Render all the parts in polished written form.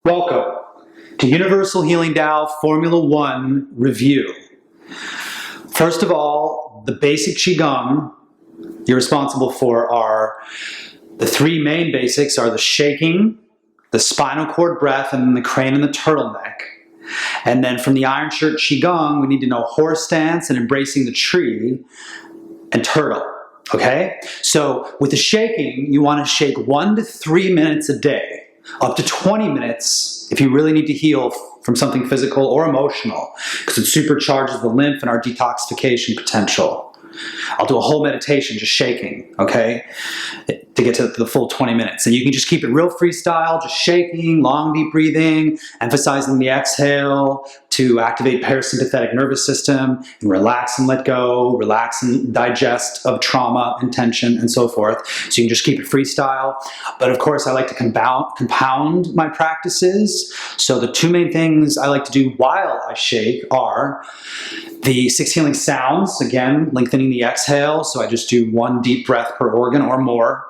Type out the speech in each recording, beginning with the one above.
Welcome to Universal Healing Tao Formula 1 review. First of all, the basic Qigong you're responsible for are the three main basics are the shaking, the spinal cord breath, and then the crane and the turtleneck. And then from the Iron Shirt Qigong, we need to know horse stance and embracing the tree and turtle. Okay? So with the shaking, you want to shake 1 to 3 minutes a day. Up to 20 minutes if you really need to heal from something physical or emotional, because it supercharges the lymph and our detoxification potential. I'll do a whole meditation just shaking, okay, to get to the full 20 minutes. And you can just keep it real freestyle, just shaking, long deep breathing, emphasizing the exhale to activate parasympathetic nervous system and relax and let go, relax and digest of trauma and tension and so forth. So you can just keep it freestyle. But of course, I like to compound my practices. So the two main things I like to do while I shake are the 6 healing sounds, again, lengthening the exhale. So I just do 1 deep breath per organ or more.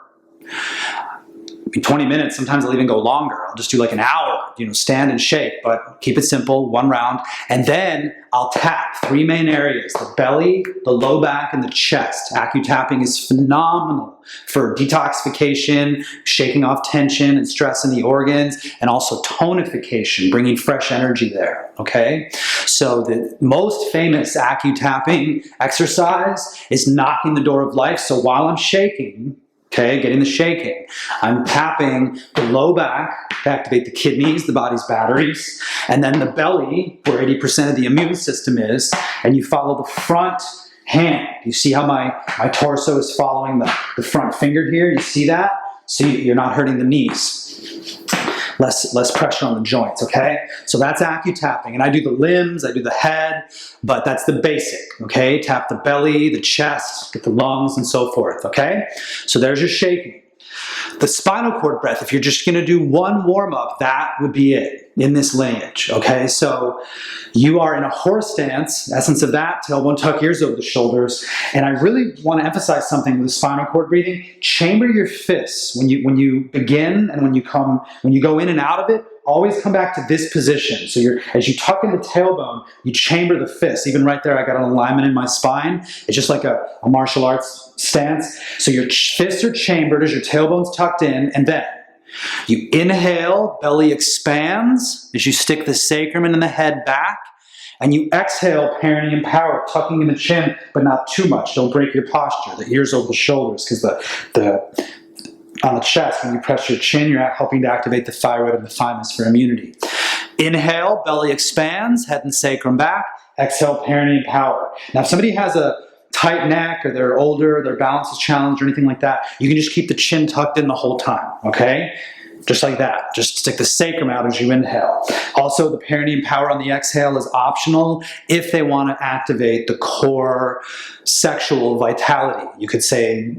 In 20 minutes, sometimes I'll even go longer. I'll just do like an hour, stand and shake, but keep it simple, 1 round. And then I'll tap 3 main areas, the belly, the low back, and the chest. Acu-tapping is phenomenal for detoxification, shaking off tension and stress in the organs, and also tonification, bringing fresh energy there, okay? So the most famous acu-tapping exercise is knocking the door of life. So while I'm shaking, okay, getting the shaking, I'm tapping the low back to activate the kidneys, the body's batteries, and then the belly, where 80% of the immune system is, and you follow the front hand. You see how my torso is following the front finger here? You see that? So you're not hurting the knees. Less pressure on the joints, okay? So that's acu-tapping. And I do the limbs, I do the head, but that's the basic, okay? Tap the belly, the chest, get the lungs, and so forth, okay? So there's your shaking. The spinal cord breath, if you're just gonna do 1 warm-up, that would be it in this lineage, okay? So you are in a horse stance, essence of that, tailbone tuck, ears over the shoulders, and I really wanna emphasize something with the spinal cord breathing. Chamber your fists when you begin and when you go in and out of it, always come back to this position. So as you tuck in the tailbone, you chamber the fists. Even right there, I got an alignment in my spine. It's just like a martial arts stance. So your fists are chambered as your tailbone's tucked in, and then you inhale, belly expands as you stick the sacrum and the head back, and you exhale, perineum power, tucking in the chin, but not too much. Don't break your posture. The ears over the shoulders, because on the chest, when you press your chin, you're helping to activate the thyroid and the thymus for immunity. Inhale, belly expands, head and sacrum back. Exhale, perineum power. Now, if somebody has a tight neck, or they're older, their balance is challenged, or anything like that, you can just keep the chin tucked in the whole time, okay? Just like that. Just stick the sacrum out as you inhale. Also, the perineum power on the exhale is optional if they want to activate the core sexual vitality. You could say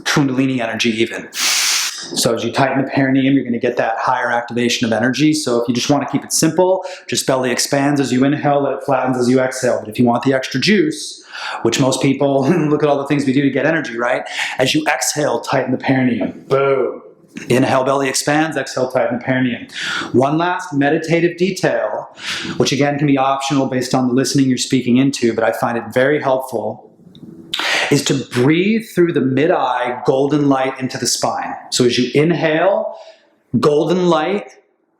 kundalini energy even. So as you tighten the perineum, you're going to get that higher activation of energy. So if you just want to keep it simple, just belly expands as you inhale, let it flattens as you exhale. But if you want the extra juice, which most people, look at all the things we do to get energy, right? As you exhale, tighten the perineum. Boom. Inhale, belly expands, exhale, tighten the perineum. One last meditative detail, which again can be optional based on the listening you're speaking into, but I find it very helpful, is to breathe through the mid-eye golden light into the spine. So as you inhale, golden light,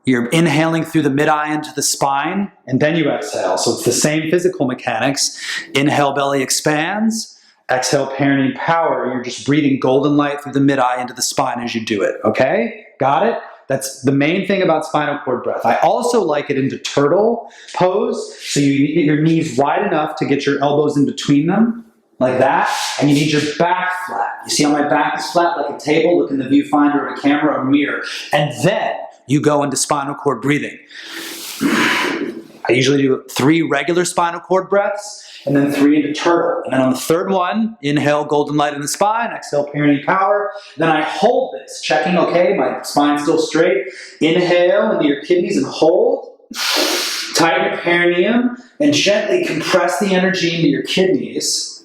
you're inhaling through the mid-eye into the spine, and then you exhale. So it's the same physical mechanics. Inhale, belly expands. Exhale, perineum power. You're just breathing golden light through the mid-eye into the spine as you do it, okay? Got it? That's the main thing about spinal cord breath. I also like it into turtle pose. So you get your knees wide enough to get your elbows in between them, like that, and you need your back flat. You see how my back is flat like a table? Look in the viewfinder of a camera or mirror. And then you go into spinal cord breathing. I usually do 3 regular spinal cord breaths, and then 3 into turtle. And then on the 3rd one, inhale golden light in the spine, exhale perineum power. Then I hold this, checking, okay, my spine's still straight. Inhale into your kidneys and hold. Tighten your perineum and gently compress the energy into your kidneys.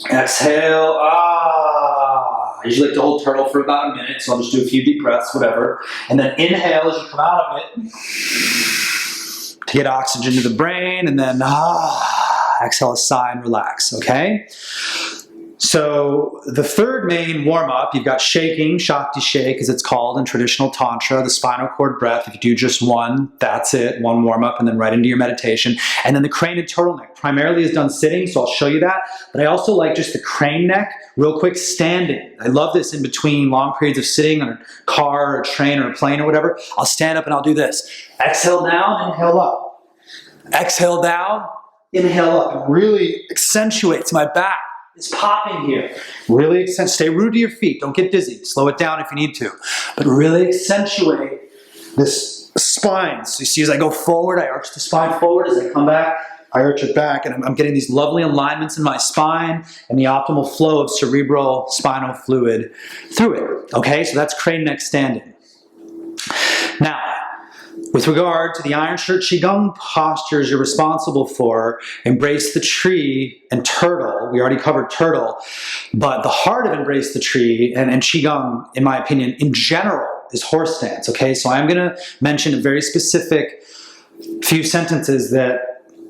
Exhale, I usually like to hold turtle for about a minute, so I'll just do a few deep breaths, whatever. And then inhale as you come out of it to get oxygen to the brain, and then exhale a sigh and relax, okay? So the third main warm-up, you've got shaking, Shakti shake as it's called in traditional Tantra, the spinal cord breath. If you do just one, that's it, one warm-up, and then right into your meditation. And then the crane and turtleneck primarily is done sitting, so I'll show you that. But I also like just the crane neck, real quick, standing. I love this in between long periods of sitting on a car or a train or a plane or whatever. I'll stand up and I'll do this. Exhale down, inhale up. Exhale down, inhale up. It really accentuates my back. It's popping here. Really stay rooted to your feet. Don't get dizzy. Slow it down if you need to. But really accentuate this spine. So you see as I go forward, I arch the spine forward. As I come back, I arch it back. And I'm getting these lovely alignments in my spine and the optimal flow of cerebral spinal fluid through it. Okay, so that's crane neck standing. Now, with regard to the iron shirt Qigong postures you're responsible for, embrace the tree and turtle. We already covered turtle, but the heart of embrace the tree and Qigong, in my opinion, in general, is horse stance, okay? So I'm gonna mention a very specific few sentences that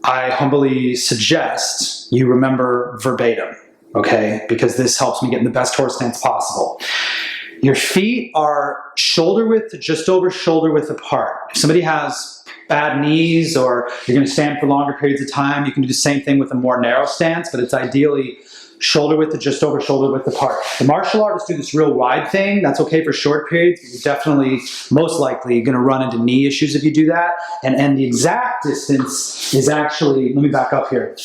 I humbly suggest you remember verbatim, okay? Because this helps me get in the best horse stance possible. Your feet are shoulder width to just over shoulder width apart. If somebody has bad knees or you're going to stand for longer periods of time, you can do the same thing with a more narrow stance, but it's ideally shoulder width to just over shoulder width apart. The martial artists do this real wide thing. That's okay for short periods. You're definitely, most likely, going to run into knee issues if you do that. And the exact distance is actually, let me back up here.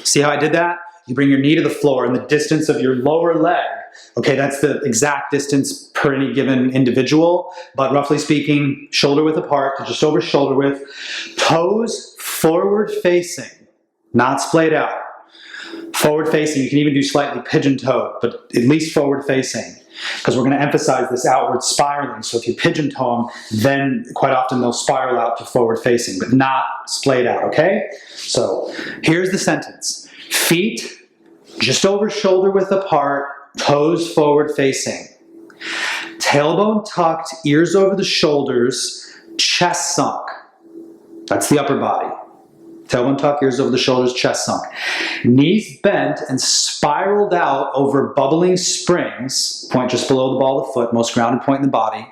See how I did that? You bring your knee to the floor and the distance of your lower leg, okay, that's the exact distance per any given individual, but roughly speaking, shoulder width apart to just over shoulder width. Toes forward facing, not splayed out. Forward facing, you can even do slightly pigeon-toed, but at least forward facing, because we're going to emphasize this outward spiraling. So if you pigeon-toe them, then quite often they'll spiral out to forward facing, but not splayed out, okay? So here's the sentence. Feet just over shoulder width apart, toes forward facing. Tailbone tucked, ears over the shoulders, chest sunk. That's the upper body. Tailbone tucked, ears over the shoulders, chest sunk. Knees bent and spiraled out over bubbling springs, point just below the ball of the foot, most grounded point in the body.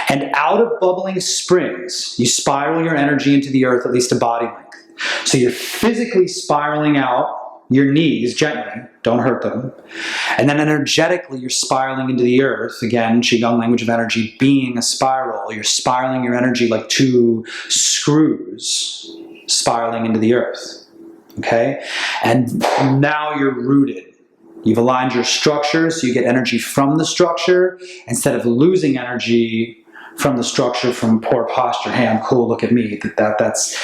And out of bubbling springs, you spiral your energy into the earth at least a body length. So you're physically spiraling out your knees gently, don't hurt them. And then energetically, you're spiraling into the earth. Again, Qigong language of energy being a spiral. You're spiraling your energy like two screws spiraling into the earth. Okay? And now you're rooted. You've aligned your structure so you get energy from the structure instead of losing energy from the structure from poor posture. Hey, I'm cool, look at me. That's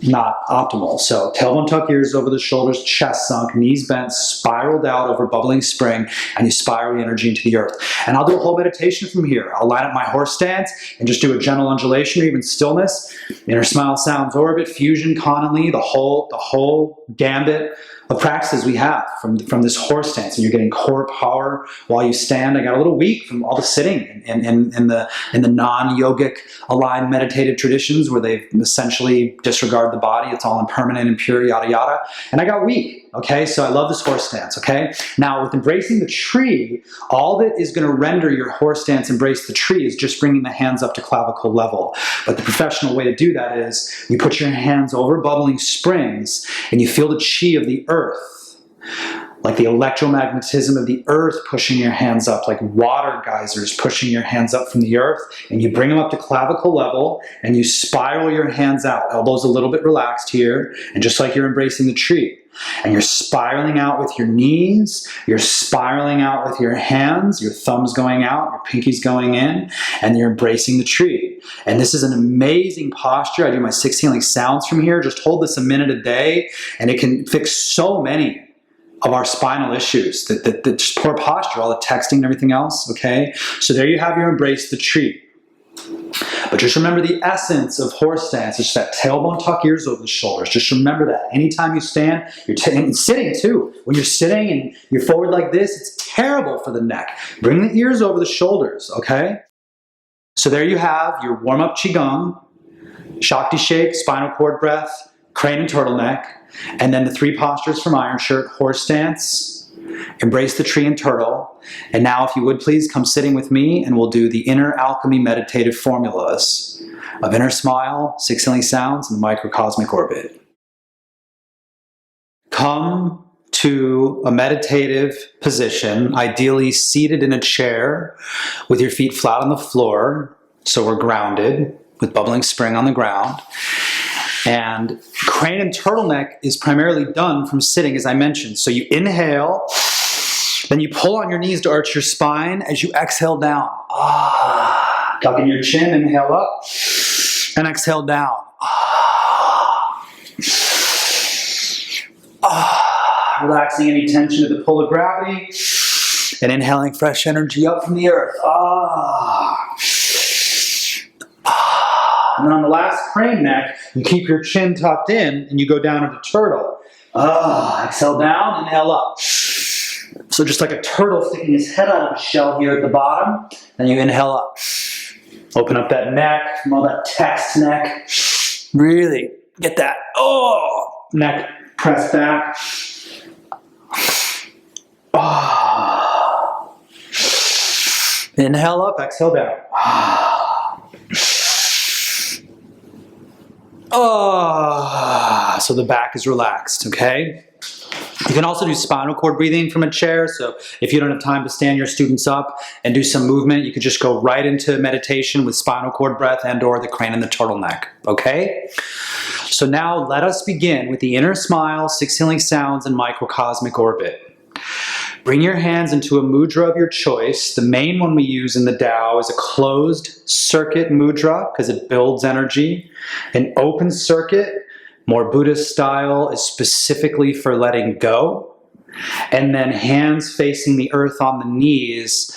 not optimal. So tailbone tuck, ears over the shoulders, chest sunk, knees bent, spiraled out over bubbling spring, and you spiral the energy into the earth. And I'll do a whole meditation from here. I'll line up my horse stance and just do a gentle undulation or even stillness. Inner smile, sounds, orbit, fusion, Kanali, the whole gambit of practices we have from this horse stance. And you're getting core power while you stand. I got a little weak from all the sitting in the non-yogic aligned meditative traditions where they essentially disregard the body. It's all impermanent and pure, yada yada. And I got weak. Okay, so I love this horse stance. Okay, now with embracing the tree, all that is going to render your horse stance embrace the tree is just bringing the hands up to clavicle level. But the professional way to do that is you put your hands over bubbling springs and you feel the chi of the earth, like the electromagnetism of the earth pushing your hands up, like water geysers pushing your hands up from the earth, and you bring them up to clavicle level and you spiral your hands out. Elbows a little bit relaxed here, and just like you're embracing the tree. And you're spiraling out with your knees, you're spiraling out with your hands, your thumbs going out, your pinkies going in, and you're embracing the tree. And this is an amazing posture. I do my 6 healing sounds from here. Just hold this a minute a day, and it can fix so many of our spinal issues, that just poor posture, all the texting and everything else, okay? So there you have your embrace the tree. But just remember the essence of horse stance. It's that tailbone tuck, ears over the shoulders. Just remember that. Anytime you stand, and sitting too. When you're sitting and you're forward like this, it's terrible for the neck. Bring the ears over the shoulders, okay? So there you have your warm-up Qigong, Shakti shake, spinal cord breath, crane and turtleneck, and then the 3 postures from Iron Shirt: horse stance, embrace the tree and turtle. And now, if you would please, come sitting with me and we'll do the inner alchemy meditative formulas of inner smile, 6 healing sounds, and the microcosmic orbit. Come to a meditative position, ideally seated in a chair with your feet flat on the floor, so we're grounded with bubbling spring on the ground. And crane and turtleneck is primarily done from sitting, as I mentioned. So you inhale, then you pull on your knees to arch your spine as you exhale down. Tucking your chin, inhale up, and exhale down. Relaxing any tension of the pull of gravity, and inhaling fresh energy up from the earth. And then on the last crane neck, you keep your chin tucked in and you go down into turtle. Exhale down, inhale up. So just like a turtle sticking his head out of a shell here at the bottom, then you inhale up. Open up that neck, from all that text neck. Really get that, neck pressed back. Inhale up, exhale down. So the back is relaxed, okay? You can also do spinal cord breathing from a chair. So if you don't have time to stand your students up and do some movement, you could just go right into meditation with spinal cord breath and or the crane and the turtleneck, okay? So now let us begin with the inner smile, 6 healing sounds, and microcosmic orbit. Bring your hands into a mudra of your choice. The main one we use in the Tao is a closed circuit mudra because it builds energy. An open circuit, more Buddhist style, is specifically for letting go. And then hands facing the earth on the knees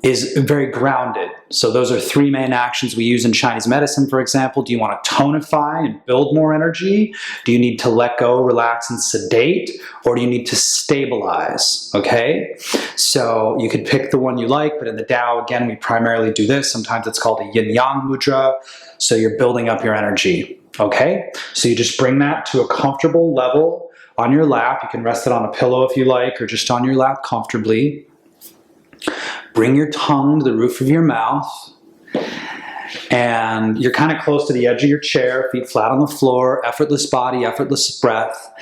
is very grounded. So those are 3 main actions we use in Chinese medicine, for example. Do you want to tonify and build more energy? Do you need to let go, relax, and sedate? Or do you need to stabilize? Okay? So you could pick the one you like, but in the Tao, again, we primarily do this. Sometimes it's called a yin-yang mudra. So you're building up your energy. Okay? So you just bring that to a comfortable level on your lap. You can rest it on a pillow if you like, or just on your lap comfortably. Bring your tongue to the roof of your mouth, and you're kind of close to the edge of your chair, feet flat on the floor, effortless body, effortless breath,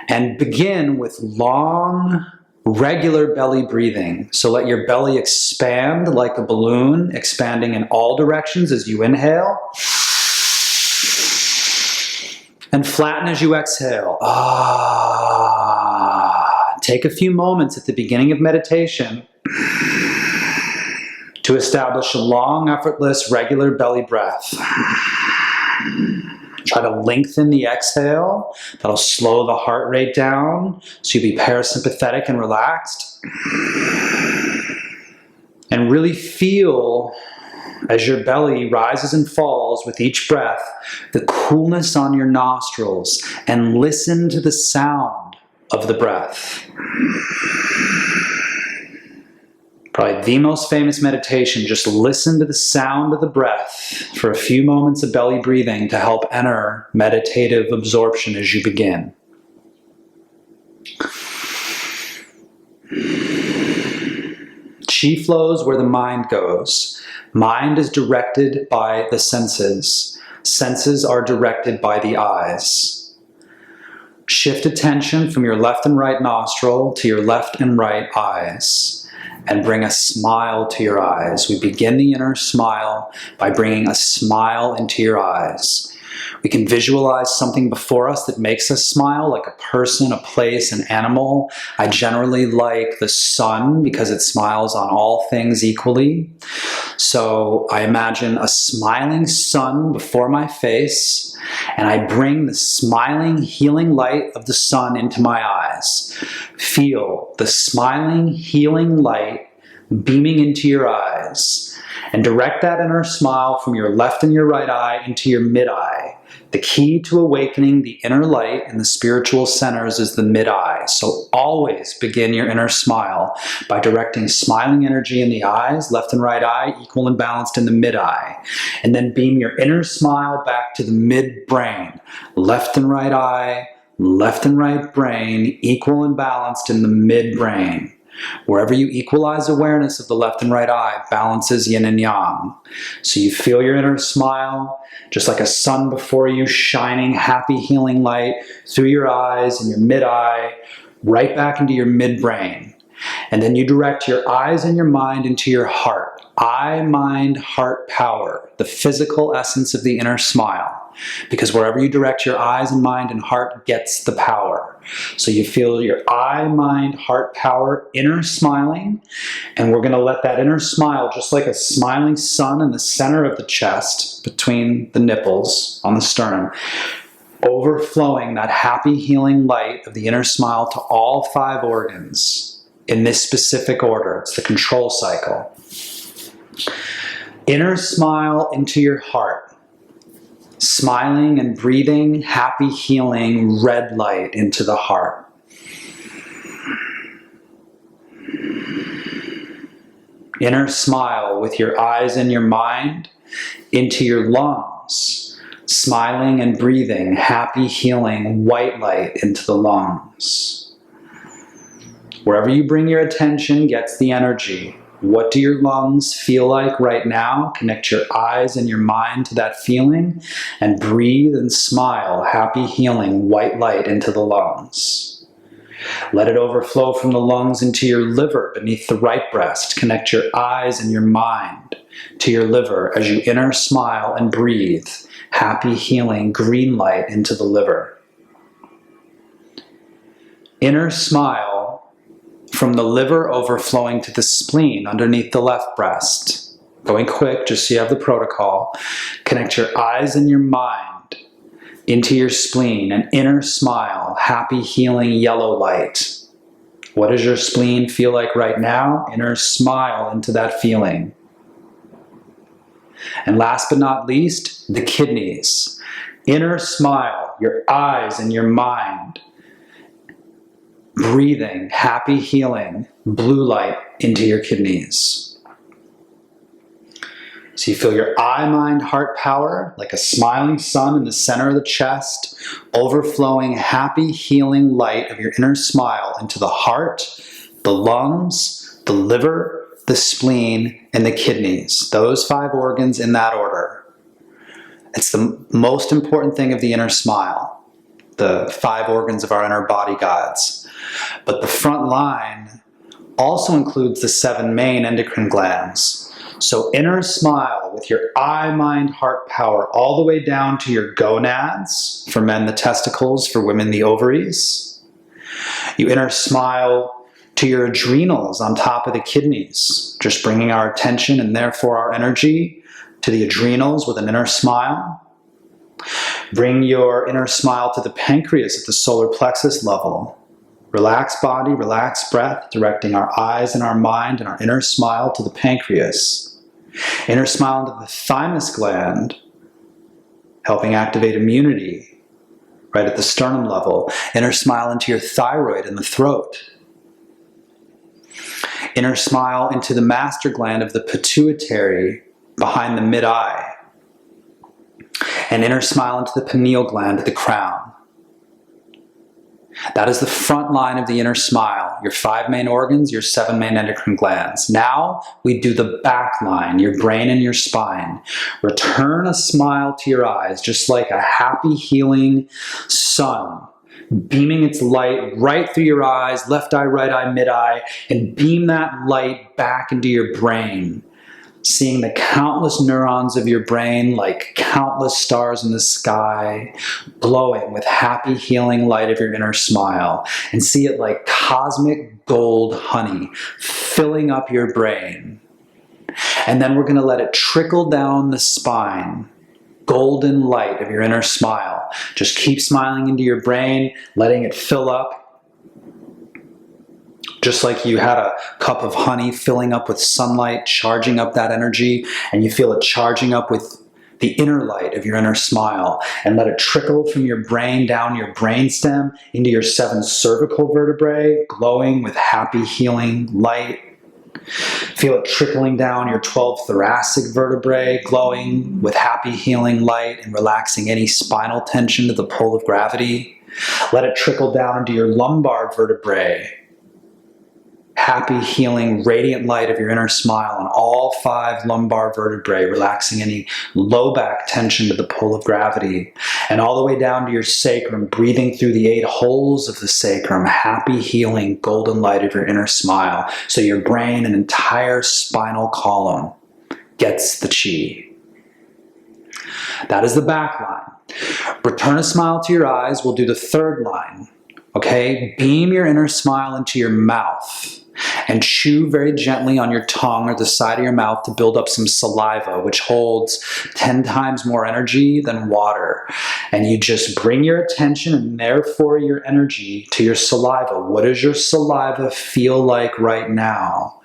and begin with long, regular belly breathing. So let your belly expand like a balloon, expanding in all directions as you inhale, and flatten as you exhale. Take a few moments at the beginning of meditation to establish a long, effortless, regular belly breath. Try to lengthen the exhale. That'll slow the heart rate down, so you'll be parasympathetic and relaxed. And really feel, as your belly rises and falls with each breath, the coolness on your nostrils, and listen to the sound of the breath. Probably the most famous meditation, just listen to the sound of the breath for a few moments of belly breathing to help enter meditative absorption as you begin. Qi flows where the mind goes. Mind is directed by the senses. Senses are directed by the eyes. Shift attention from your left and right nostril to your left and right eyes, and bring a smile to your eyes. We begin the inner smile by bringing a smile into your eyes. We can visualize something before us that makes us smile, like a person, a place, an animal. I generally like the sun because it smiles on all things equally. So I imagine a smiling sun before my face, and I bring the smiling, healing light of the sun into my eyes. Feel the smiling, healing light beaming into your eyes. And direct that inner smile from your left and your right eye into your mid-eye. The key to awakening the inner light in the spiritual centers is the mid-eye. So always begin your inner smile by directing smiling energy in the eyes, left and right eye, equal and balanced in the mid-eye. And then beam your inner smile back to the mid-brain, left and right eye, left and right brain, equal and balanced in the mid-brain. Wherever you equalize awareness of the left and right eye, balances yin and yang. So you feel your inner smile, just like a sun before you, shining happy healing light through your eyes and your mid-eye, right back into your mid-brain. And then you direct your eyes and your mind into your heart. Eye, mind, heart power, the physical essence of the inner smile. Because wherever you direct your eyes and mind and heart gets the power. So you feel your eye, mind, heart power, inner smiling. And we're going to let that inner smile, just like a smiling sun in the center of the chest, between the nipples on the sternum, overflowing that happy healing light of the inner smile to all 5 organs in this specific order. It's the control cycle. Inner smile into your heart. Smiling and breathing, happy healing, red light into the heart. Inner smile with your eyes and your mind into your lungs. Smiling and breathing, happy healing, white light into the lungs. Wherever you bring your attention gets the energy. What do your lungs feel like right now? Connect your eyes and your mind to that feeling and breathe and smile, happy healing, white light into the lungs. Let it overflow from the lungs into your liver beneath the right breast. Connect your eyes and your mind to your liver as you inner smile and breathe, happy healing, green light into the liver. Inner smile from the liver overflowing to the spleen underneath the left breast. Going quick, just so you have the protocol. Connect your eyes and your mind into your spleen, an inner smile, happy healing yellow light. What does your spleen feel like right now? Inner smile into that feeling. And last but not least, the kidneys. Inner smile, your eyes and your mind. Breathing, happy healing, blue light into your kidneys. So you feel your eye, mind, heart power like a smiling sun in the center of the chest, overflowing happy healing light of your inner smile into the heart, the lungs, the liver, the spleen, and the kidneys. Those 5 organs in that order. It's the most important thing of the inner smile, the 5 organs of our inner body gods. But the front line also includes the 7 main endocrine glands. So inner smile with your eye, mind, heart power all the way down to your gonads. For men, the testicles. For women, the ovaries. You inner smile to your adrenals on top of the kidneys. Just bringing our attention and therefore our energy to the adrenals with an inner smile. Bring your inner smile to the pancreas at the solar plexus level. Relaxed body, relaxed breath, directing our eyes and our mind and our inner smile to the pancreas. Inner smile into the thymus gland, helping activate immunity right at the sternum level. Inner smile into your thyroid and the throat. Inner smile into the master gland of the pituitary behind the mid-eye. And inner smile into the pineal gland at the crown. That is the front line of the inner smile. Your 5 main organs, your 7 main endocrine glands. Now we do the back line, your brain and your spine. Return a smile to your eyes, just like a happy healing sun, beaming its light right through your eyes, left eye, right eye, mid-eye, and beam that light back into your brain. Seeing the countless neurons of your brain like countless stars in the sky, glowing with happy healing light of your inner smile. And see it like cosmic gold honey filling up your brain. And then we're going to let it trickle down the spine. Golden light of your inner smile. Just keep smiling into your brain, letting it fill up. Just like you had a cup of honey filling up with sunlight, charging up that energy, and you feel it charging up with the inner light of your inner smile, and let it trickle from your brain down your brainstem into your 7 cervical vertebrae, glowing with happy, healing light. Feel it trickling down your 12 thoracic vertebrae, glowing with happy, healing light and relaxing any spinal tension to the pull of gravity. Let it trickle down into your lumbar vertebrae. Happy, healing, radiant light of your inner smile on all 5 lumbar vertebrae, relaxing any low back tension to the pull of gravity. And all the way down to your sacrum, breathing through the 8 holes of the sacrum, happy, healing, golden light of your inner smile. So your brain and entire spinal column gets the chi. That is the back line. Return a smile to your eyes. We'll do the 3rd line. Okay? Beam your inner smile into your mouth. And chew very gently on your tongue or the side of your mouth to build up some saliva, which holds 10 times more energy than water. And you just bring your attention and therefore your energy to your saliva. What does your saliva feel like right now?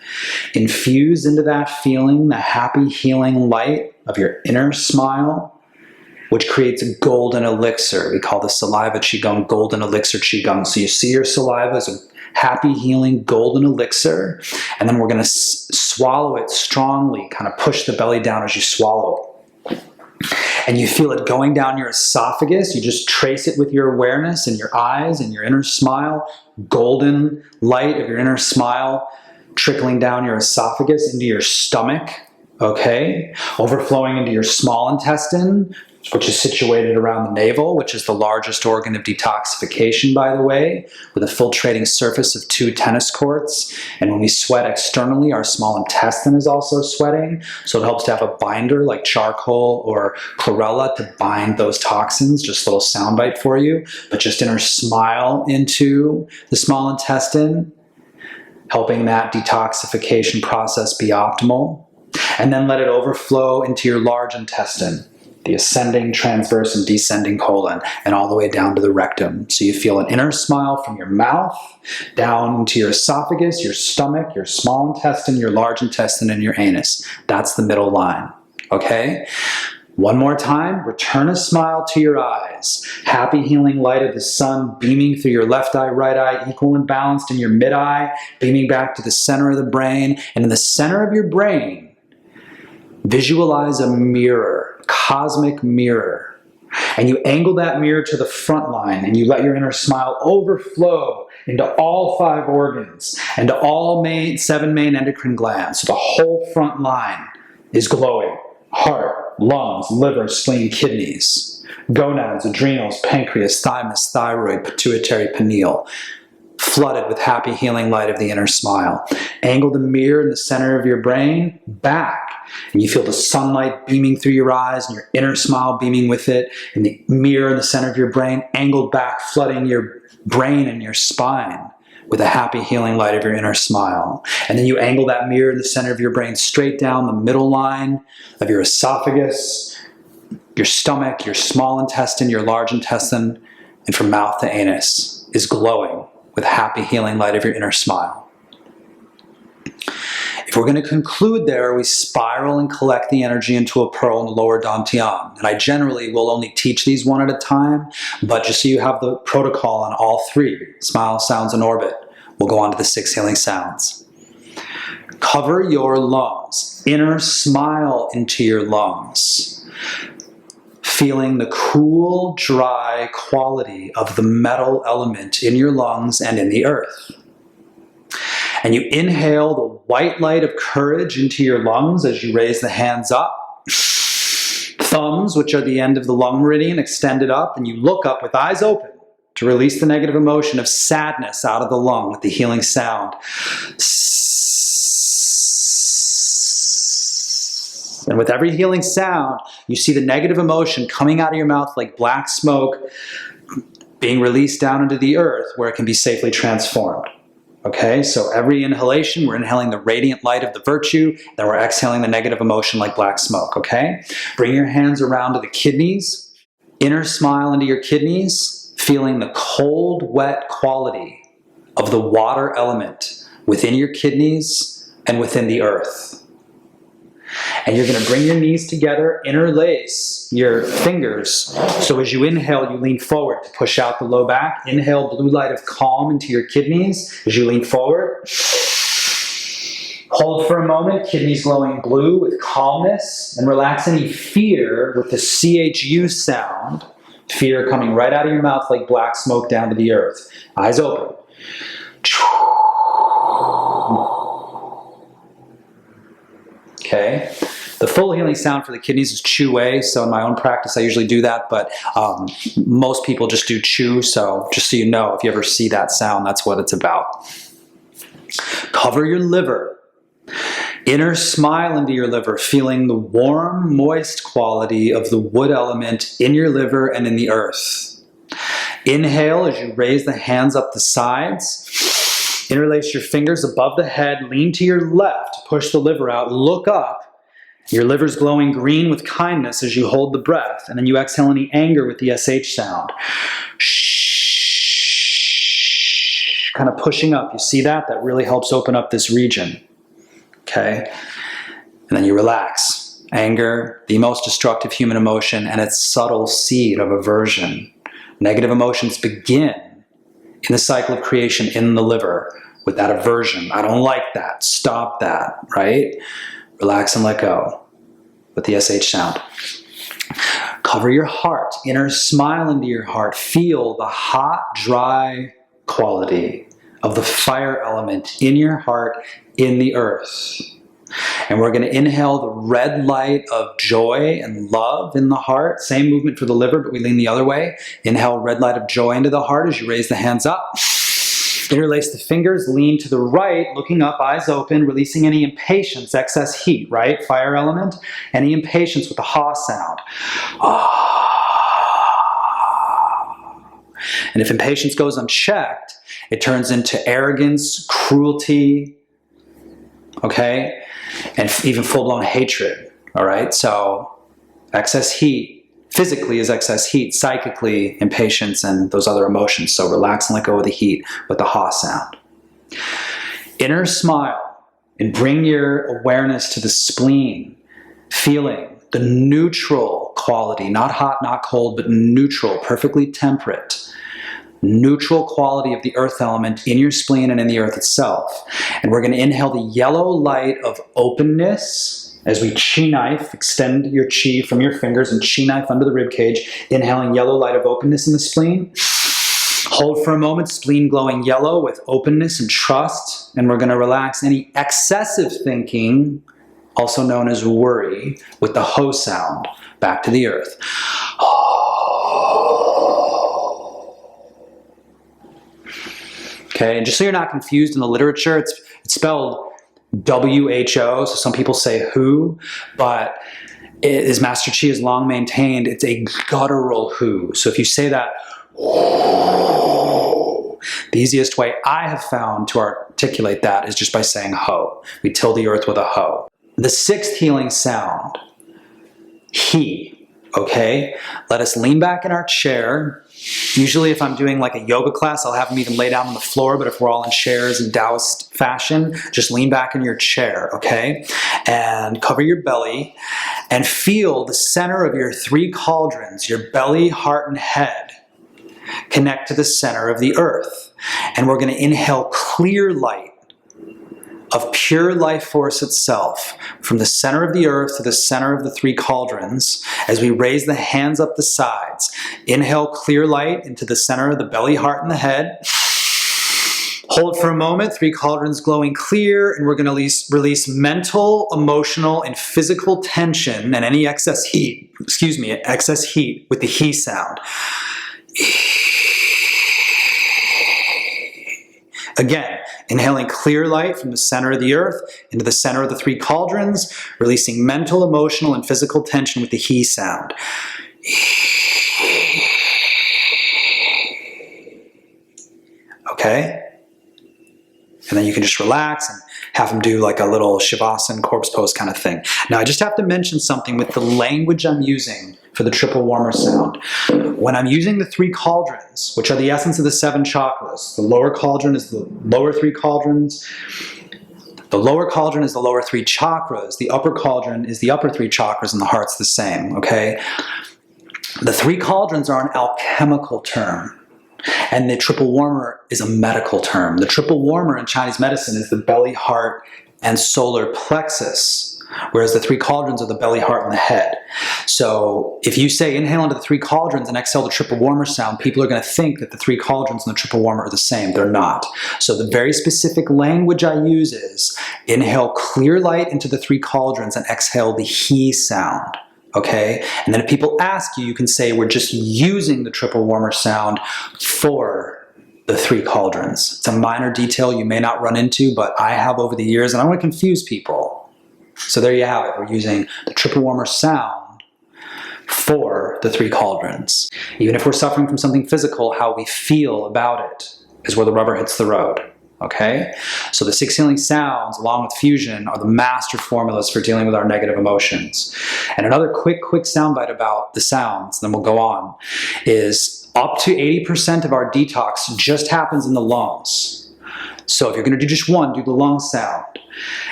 Infuse into that feeling the happy, healing light of your inner smile, which creates a golden elixir. We call the saliva qigong golden elixir qigong. So you see your saliva as a happy, healing, golden elixir, and then we're going to swallow it strongly, kind of push the belly down as you swallow. And you feel it going down your esophagus. You just trace it with your awareness and your eyes and your inner smile, golden light of your inner smile, trickling down your esophagus into your stomach, okay? Overflowing into your small intestine, which is situated around the navel, which is the largest organ of detoxification, by the way, with a filtrating surface of 2 tennis courts. And when we sweat externally, our small intestine is also sweating. So it helps to have a binder like charcoal or chlorella to bind those toxins. Just a little soundbite for you. But just inner smile into the small intestine, helping that detoxification process be optimal. And then let it overflow into your large intestine, the ascending, transverse, and descending colon, and all the way down to the rectum. So you feel an inner smile from your mouth down into your esophagus, your stomach, your small intestine, your large intestine, and your anus. That's the middle line, okay? One more time, return a smile to your eyes. Happy, healing light of the sun beaming through your left eye, right eye, equal and balanced in your mid-eye, beaming back to the center of the brain. And in the center of your brain, visualize a mirror, cosmic mirror, and you angle that mirror to the front line, and you let your inner smile overflow into all 5 organs and to all 7 main endocrine glands. So the whole front line is glowing. Heart, lungs, liver, spleen, kidneys, gonads, adrenals, pancreas, thymus, thyroid, pituitary, pineal, flooded with happy, healing light of the inner smile. Angle the mirror in the center of your brain back, and you feel the sunlight beaming through your eyes and your inner smile beaming with it, and the mirror in the center of your brain angled back, flooding your brain and your spine with a happy, healing light of your inner smile. And then you angle that mirror in the center of your brain straight down the middle line of your esophagus, your stomach, your small intestine, your large intestine, and from mouth to anus is glowing with happy, healing light of your inner smile. If we're going to conclude there, we spiral and collect the energy into a pearl in the lower dantian. And I generally will only teach these one at a time, but just so you have the protocol on all 3, smile, sounds, and orbit, we'll go on to the 6 healing sounds. Cover your lungs. Inner smile into your lungs. Feeling the cool, dry quality of the metal element in your lungs and in the earth. And you inhale the white light of courage into your lungs as you raise the hands up. Thumbs, which are the end of the lung meridian, extended up, and you look up with eyes open to release the negative emotion of sadness out of the lung with the healing sound. And with every healing sound, you see the negative emotion coming out of your mouth like black smoke being released down into the earth where it can be safely transformed. Okay, so every inhalation, we're inhaling the radiant light of the virtue, then we're exhaling the negative emotion like black smoke, okay? Bring your hands around to the kidneys, inner smile into your kidneys, feeling the cold, wet quality of the water element within your kidneys and within the earth. And you're going to bring your knees together, interlace your fingers. So as you inhale, you lean forward to push out the low back. Inhale blue light of calm into your kidneys as you lean forward. Hold for a moment, kidneys glowing blue with calmness, and relax any fear with the CHU sound. Fear coming right out of your mouth like black smoke down to the earth. Eyes open. Okay. The full healing sound for the kidneys is chew-way, so in my own practice I usually do that, but most people just do chew, so just so you know, if you ever see that sound, that's what it's about. Cover your liver. Inner smile into your liver, feeling the warm, moist quality of the wood element in your liver and in the earth. Inhale as you raise the hands up the sides. Interlace your fingers above the head, lean to your left, push the liver out, look up. Your liver's glowing green with kindness as you hold the breath, and then you exhale any anger with the SH sound. Shh. Kind of pushing up. You see that? That really helps open up this region. Okay? And then you relax. Anger, the most destructive human emotion, and its subtle seed of aversion. Negative emotions begin in the cycle of creation in the liver with that aversion. I don't like that. Stop that, right? Relax and let go with the SH sound. Cover your heart. Inner smile into your heart. Feel the hot, dry quality of the fire element in your heart, in the earth. And we're going to inhale the red light of joy and love in the heart. Same movement for the liver, but we lean the other way. Inhale red light of joy into the heart as you raise the hands up. Interlace the fingers, lean to the right, looking up, eyes open, releasing any impatience, excess heat, right? Fire element. Any impatience with the ha sound. And if impatience goes unchecked, it turns into arrogance, cruelty, okay? And even full-blown hatred, all right? So excess heat, physically is excess heat, psychically impatience and those other emotions. So relax and let go of the heat with the ha sound. Inner smile and bring your awareness to the spleen, feeling the neutral quality, not hot, not cold, but neutral, perfectly temperate. Neutral quality of the earth element in your spleen and in the earth itself. And we're going to inhale the yellow light of openness as we chi knife, extend your chi from your fingers and chi knife under the rib cage, inhaling yellow light of openness in the spleen. Hold for a moment, spleen glowing yellow with openness and trust, and we're going to relax any excessive thinking, also known as worry, with the ho sound, back to the earth. Okay, and just so you're not confused in the literature, it's spelled WHO, so some people say who, but as Master Chi has long maintained, it's a guttural who. So if you say that, the easiest way I have found to articulate that is just by saying ho. We till the earth with a ho. The sixth healing sound, he. Okay, let us lean back in our chair. Usually if I'm doing like a yoga class, I'll have them even lay down on the floor, but if we're all in chairs in Taoist fashion, just lean back in your chair, okay? And cover your belly and feel the center of your three cauldrons, your belly, heart, and head, connect to the center of the earth. And we're going to inhale clear light of pure life force itself from the center of the earth to the center of the three cauldrons as we raise the hands up the sides. Inhale clear light into the center of the belly, heart, and the head. Hold for a moment, three cauldrons glowing clear, and we're going to release mental, emotional, and physical tension and any excess heat, excess heat with the he sound. Again, inhaling clear light from the center of the earth into the center of the three cauldrons, releasing mental, emotional, and physical tension with the he sound. Okay? And then you can just relax and have them do like a little Shavasana corpse pose kind of thing. Now, I just have to mention something with the language I'm using for the triple warmer sound. When I'm using the 3 cauldrons, which are the essence of the 7 chakras, the lower cauldron is the lower 3 cauldrons, the lower cauldron is the lower 3 chakras, the upper cauldron is the upper 3 chakras, and the heart's the same, okay? The 3 cauldrons are an alchemical term, and the triple warmer is a medical term. The triple warmer in Chinese medicine is the belly, heart, and solar plexus, whereas the 3 cauldrons are the belly, heart, and the head. So if you say inhale into the 3 cauldrons and exhale the triple warmer sound, people are going to think that the 3 cauldrons and the triple warmer are the same. They're not. So the very specific language I use is inhale clear light into the 3 cauldrons and exhale the he sound. Okay? And then if people ask you, you can say we're just using the triple warmer sound for the 3 cauldrons. It's a minor detail you may not run into, but I have over the years, and I don't want to confuse people. So there you have it. We're using the triple warmer sound for the 3 cauldrons. Even if we're suffering from something physical, how we feel about it is where the rubber hits the road. Okay? So the 6 healing sounds, along with fusion, are the master formulas for dealing with our negative emotions. And another quick soundbite about the sounds, then we'll go on, is up to 80% of our detox just happens in the lungs. So if you're going to do just one, do the lung sound.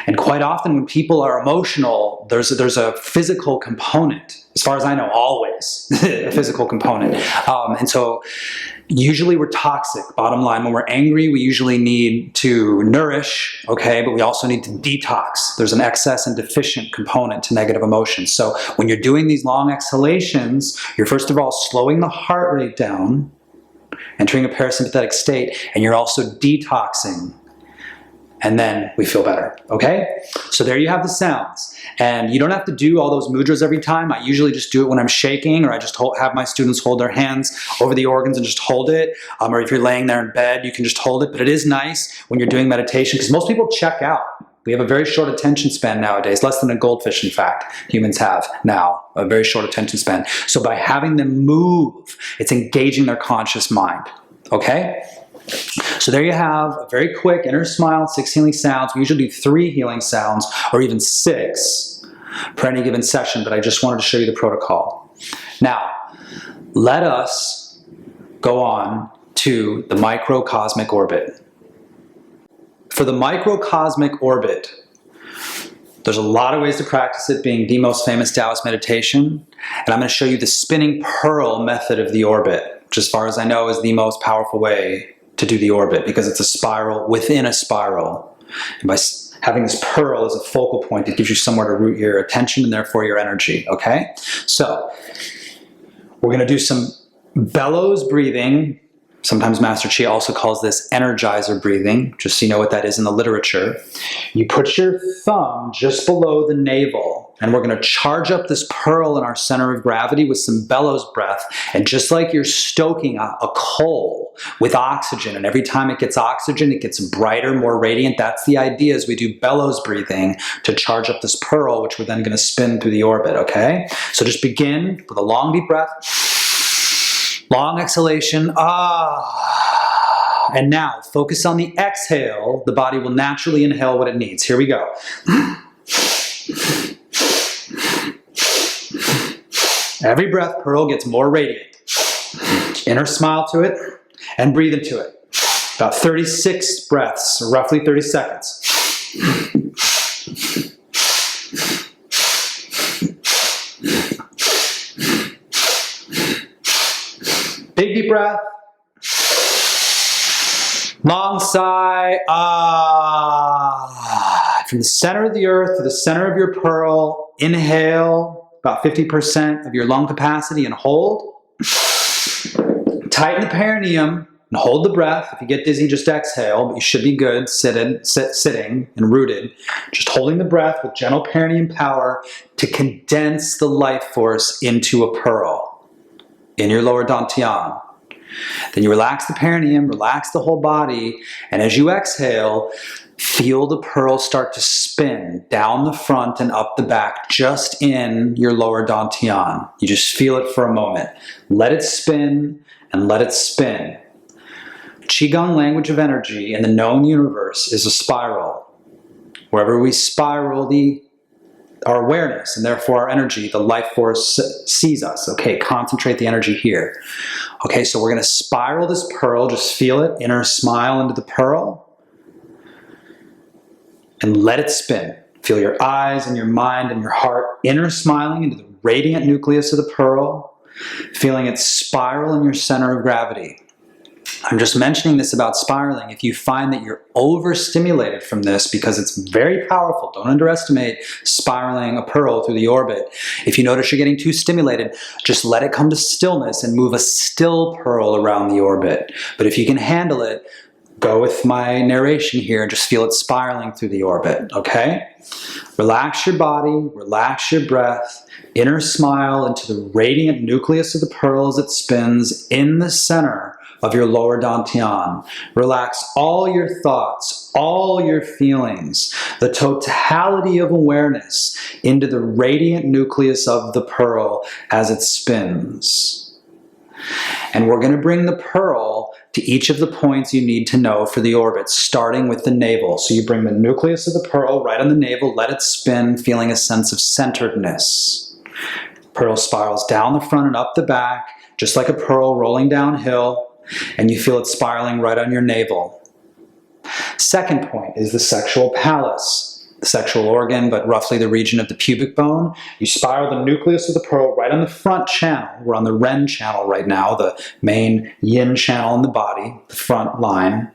And quite often when people are emotional, there's a physical component. As far as I know, always a physical component. And so usually we're toxic, bottom line. When we're angry, we usually need to nourish, okay, but we also need to detox. There's an excess and deficient component to negative emotions. So when you're doing these long exhalations, you're first of all slowing the heart rate down, entering a parasympathetic state, and you're also detoxing. And then we feel better, okay? So there you have the sounds. And you don't have to do all those mudras every time. I usually just do it when I'm shaking, or I just have my students hold their hands over the organs and just hold it. Or if you're laying there in bed, you can just hold it. But it is nice when you're doing meditation, because most people check out. We have a very short attention span nowadays, less than a goldfish, in fact. Humans have now a very short attention span. So by having them move, it's engaging their conscious mind, okay? So there you have a very quick inner smile, 6 healing sounds. We usually do 3 healing sounds, or even 6 per any given session, but I just wanted to show you the protocol. Now, let us go on to the microcosmic orbit. For the microcosmic orbit, there's a lot of ways to practice it, being the most famous Taoist meditation, and I'm going to show you the spinning pearl method of the orbit, which as far as I know is the most powerful way to do the orbit, because it's a spiral within a spiral. And by having this pearl as a focal point, it gives you somewhere to root your attention and therefore your energy, okay? So, we're going to do some bellows breathing. Sometimes Master Chi also calls this energizer breathing, just so you know what that is in the literature. You put your thumb just below the navel, and we're going to charge up this pearl in our center of gravity with some bellows breath. And just like you're stoking a coal with oxygen, and every time it gets oxygen, it gets brighter, more radiant. That's the idea, is we do bellows breathing to charge up this pearl, which we're then going to spin through the orbit, okay? So just begin with a long, deep breath. Long exhalation, ah. And now, focus on the exhale. The body will naturally inhale what it needs. Here we go. Every breath, pearl gets more radiant. Inner smile to it, and breathe into it. About 36 breaths, roughly 30 seconds. Big deep breath. Long sigh. Ah. From the center of the earth to the center of your pearl, inhale about 50% of your lung capacity and hold. Tighten the perineum and hold the breath. If you get dizzy, just exhale, but you should be good sitting and rooted. Just holding the breath with gentle perineum power to condense the life force into a pearl in your lower dantian. Then you relax the perineum, relax the whole body, and as you exhale, feel the pearl start to spin down the front and up the back, just in your lower dantian. You just feel it for a moment. Let it spin and let it spin. Qigong language of energy in the known universe is a spiral. Wherever we spiral our awareness and therefore our energy, the life force sees us. Okay, concentrate the energy here. Okay, so we're going to spiral this pearl. Just feel it, inner smile into the pearl. And let it spin. Feel your eyes and your mind and your heart inner smiling into the radiant nucleus of the pearl, feeling it spiral in your center of gravity. I'm just mentioning this about spiraling. If you find that you're overstimulated from this, because it's very powerful, don't underestimate spiraling a pearl through the orbit. If you notice you're getting too stimulated, just let it come to stillness and move a still pearl around the orbit. But if you can handle it, go with my narration here and just feel it spiraling through the orbit, okay? Relax your body, relax your breath, inner smile into the radiant nucleus of the pearl as it spins in the center of your lower dantian. Relax all your thoughts, all your feelings, the totality of awareness into the radiant nucleus of the pearl as it spins. And we're going to bring the pearl to each of the points you need to know for the orbit, starting with the navel. So you bring the nucleus of the pearl right on the navel, let it spin, feeling a sense of centeredness. Pearl spirals down the front and up the back, just like a pearl rolling downhill, and you feel it spiraling right on your navel. Second point is the sexual palace, the sexual organ, but roughly the region of the pubic bone. You spiral the nucleus of the pearl right on the front channel. We're on the Ren channel right now, the main yin channel in the body, the front line.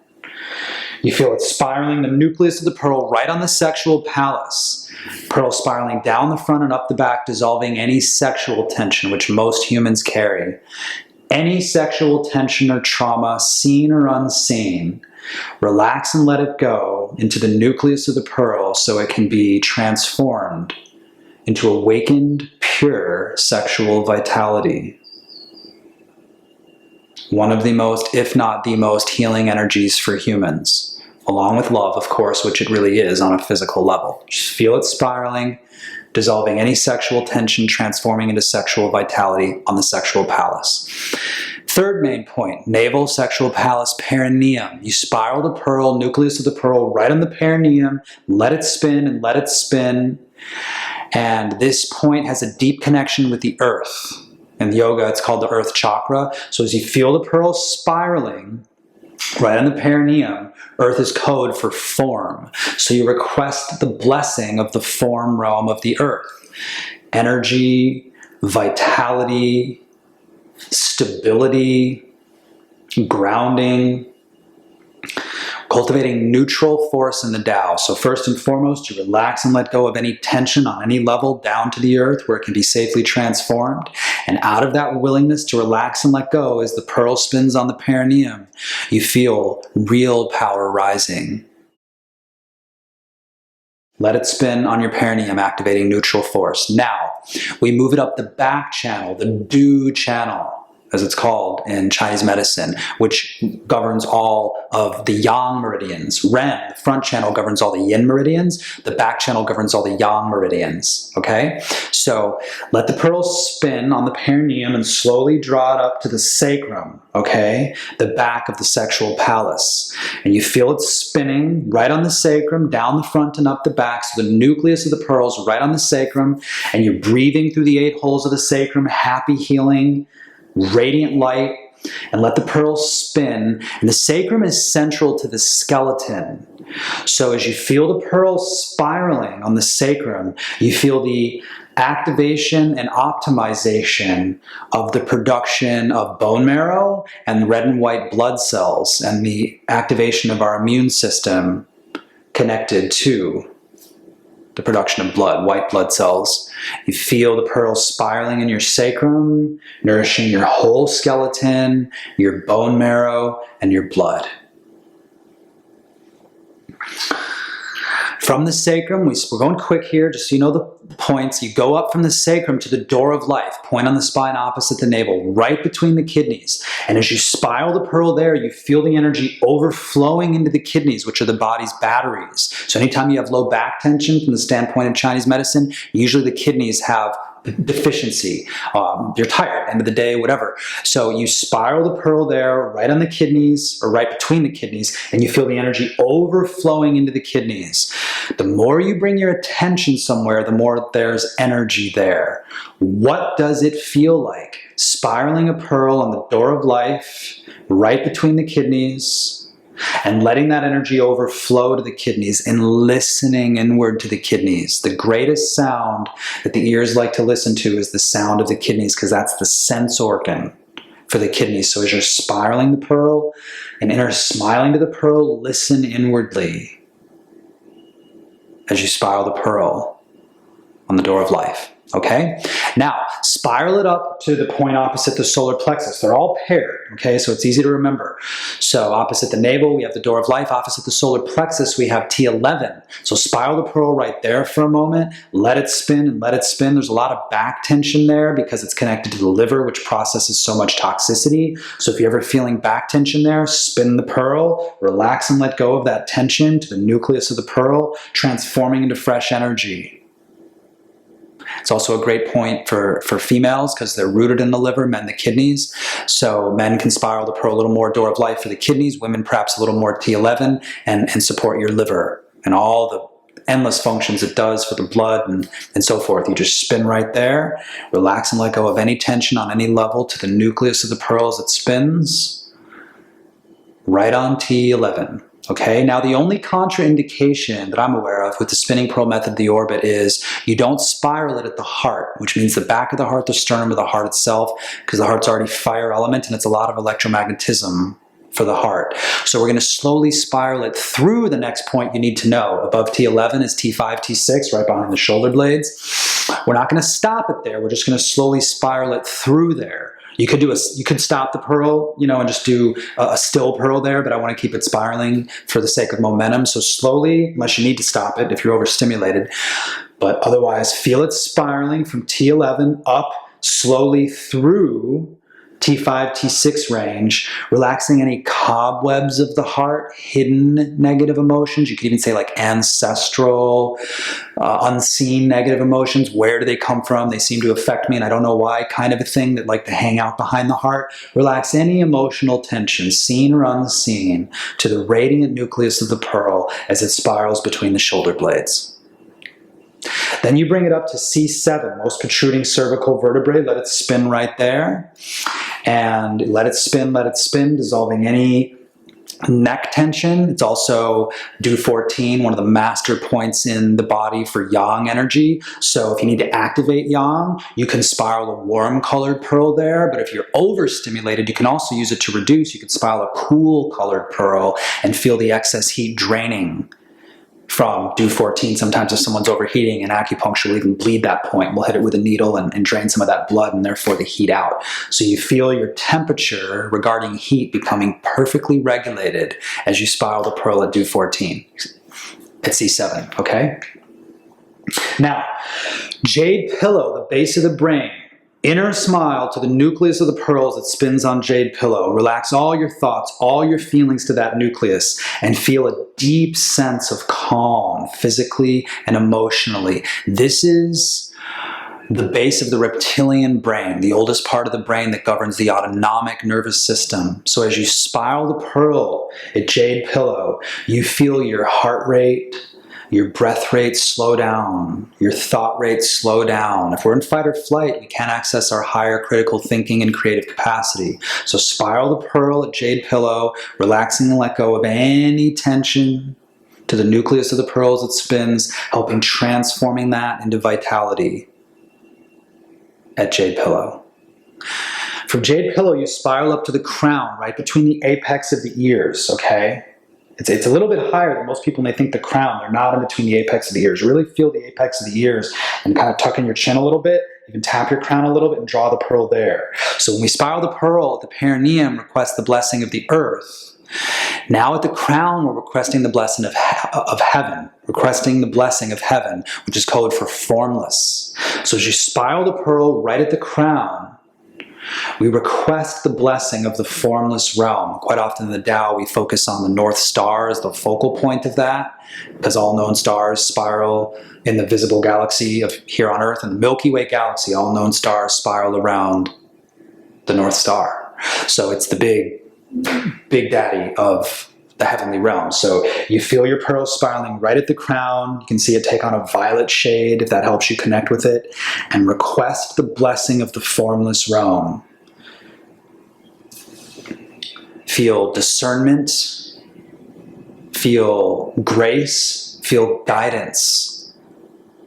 You feel it spiraling the nucleus of the pearl right on the sexual palace. Pearl spiraling down the front and up the back, dissolving any sexual tension which most humans carry. Any sexual tension or trauma, seen or unseen, relax and let it go into the nucleus of the pearl so it can be transformed into awakened, pure sexual vitality. One of the most, if not the most, healing energies for humans, along with love, of course, which it really is on a physical level. Just feel it spiraling, dissolving any sexual tension, transforming into sexual vitality on the sexual palace. Third main point, navel, sexual palace, perineum. You spiral the pearl, nucleus of the pearl, right on the perineum, let it spin and let it spin. And this point has a deep connection with the earth. In yoga, it's called the earth chakra. So as you feel the pearl spiraling right on the perineum, earth is code for form. So you request the blessing of the form realm of the earth. Energy, vitality, stability, grounding, cultivating neutral force in the Tao. So first and foremost, you relax and let go of any tension on any level down to the earth where it can be safely transformed. And out of that willingness to relax and let go, as the pearl spins on the perineum, you feel real power rising. Let it spin on your perineum, activating neutral force. Now, we move it up the back channel, the Du channel, as it's called in Chinese medicine, which governs all of the yang meridians. Ren, the front channel, governs all the yin meridians. The back channel governs all the yang meridians, okay? So let the pearl spin on the perineum and slowly draw it up to the sacrum, okay? The back of the sexual palace. And you feel it spinning right on the sacrum, down the front and up the back, so the nucleus of the pearl is right on the sacrum, and you're breathing through the 8 holes of the sacrum, happy, healing, radiant light, and let the pearl spin. And the sacrum is central to the skeleton. So as you feel the pearl spiraling on the sacrum, you feel the activation and optimization of the production of bone marrow and red and white blood cells, and the activation of our immune system connected to the production of blood, white blood cells. You feel the pearl spiraling in your sacrum, nourishing your whole skeleton, your bone marrow, and your blood. From the sacrum, we're going quick here, just so you know the points. You go up from the sacrum to the door of life, point on the spine opposite the navel, right between the kidneys. And as you spiral the pearl there, you feel the energy overflowing into the kidneys, which are the body's batteries. So anytime you have low back tension from the standpoint of Chinese medicine, usually the kidneys have deficiency. You're tired, end of the day, whatever. So you spiral the pearl there, right on the kidneys, or right between the kidneys, and you feel the energy overflowing into the kidneys. The more you bring your attention somewhere, the more there's energy there. What does it feel like? Spiraling a pearl on the door of life, right between the kidneys, and letting that energy overflow to the kidneys and listening inward to the kidneys. The greatest sound that the ears like to listen to is the sound of the kidneys, because that's the sense organ for the kidneys. So as you're spiraling the pearl and inner smiling to the pearl, listen inwardly as you spiral the pearl on the door of life. Okay? Now, spiral it up to the point opposite the solar plexus. They're all paired, okay? So it's easy to remember. So opposite the navel, we have the door of life. Opposite the solar plexus, we have T11. So spiral the pearl right there for a moment. Let it spin and let it spin. There's a lot of back tension there because it's connected to the liver, which processes so much toxicity. So if you're ever feeling back tension there, spin the pearl, relax and let go of that tension to the nucleus of the pearl, transforming into fresh energy. It's also a great point for females because they're rooted in the liver, men the kidneys. So men can spiral the pearl a little more door of life for the kidneys, women perhaps a little more T11, and support your liver and all the endless functions it does for the blood and so forth. You just spin right there, relax and let go of any tension on any level to the nucleus of the pearl as it spins, right on T11. Okay, now the only contraindication that I'm aware of with the spinning pearl method of the orbit is you don't spiral it at the heart, which means the back of the heart, the sternum of the heart itself, because the heart's already fire element and it's a lot of electromagnetism for the heart. So we're going to slowly spiral it through the next point you need to know. Above T11 is T5, T6, right behind the shoulder blades. We're not going to stop it there. We're just going to slowly spiral it through there. You could stop the pearl, and just do a still pearl there, but I want to keep it spiraling for the sake of momentum. So slowly, unless you need to stop it if you're overstimulated, but otherwise feel it spiraling from T11 up slowly through T5, T6 range, relaxing any cobwebs of the heart, hidden negative emotions. You could even say like ancestral, unseen negative emotions. Where do they come from? They seem to affect me and I don't know why, kind of a thing that like to hang out behind the heart. Relax any emotional tension, seen or unseen, to the radiant nucleus of the pearl as it spirals between the shoulder blades. Then you bring it up to C7, most protruding cervical vertebrae. Let it spin right there. And let it spin, dissolving any neck tension. It's also Du14, one of the master points in the body for yang energy. So if you need to activate yang, you can spiral a warm-colored pearl there. But if you're overstimulated, you can also use it to reduce. You can spiral a cool-colored pearl and feel the excess heat draining from Du14. Sometimes if someone's overheating, and acupuncture will even bleed that point. We'll hit it with a needle and drain some of that blood and therefore the heat out. So you feel your temperature regarding heat becoming perfectly regulated as you spiral the pearl at Du14 at C7, okay? Now, jade pillow, the base of the brain. Inner smile to the nucleus of the pearls that spins on jade pillow. Relax all your thoughts, all your feelings to that nucleus and feel a deep sense of calm physically and emotionally. This is the base of the reptilian brain, the oldest part of the brain that governs the autonomic nervous system. So as you spiral the pearl at jade pillow, you feel your heart rate, your breath rate slow down, your thought rate slow down. If we're in fight or flight, we can't access our higher critical thinking and creative capacity. So spiral the pearl at jade pillow, relaxing and let go of any tension to the nucleus of the pearls it spins, helping transforming that into vitality at jade pillow. From jade pillow, you spiral up to the crown, right between the apex of the ears, okay? It's a little bit higher than most people may think the crown. They're not in between the apex of the ears. Really feel the apex of the ears and kind of tuck in your chin a little bit. You can tap your crown a little bit and draw the pearl there. So when we spiral the pearl, the perineum requests the blessing of the earth. Now at the crown, we're requesting the blessing of heaven, requesting the blessing of heaven, which is code for formless. So as you spiral the pearl right at the crown, We request the blessing of the formless realm. Quite often in the Tao, we focus on the North Star as the focal point of that, because all known stars spiral in the visible galaxy of here on Earth, and the Milky Way galaxy, all known stars spiral around the North Star. So it's the big daddy of the heavenly realm. So you feel your pearl spiraling right at the crown. You can see it take on a violet shade if that helps you connect with it. And request the blessing of the formless realm. Feel discernment. Feel grace. Feel guidance.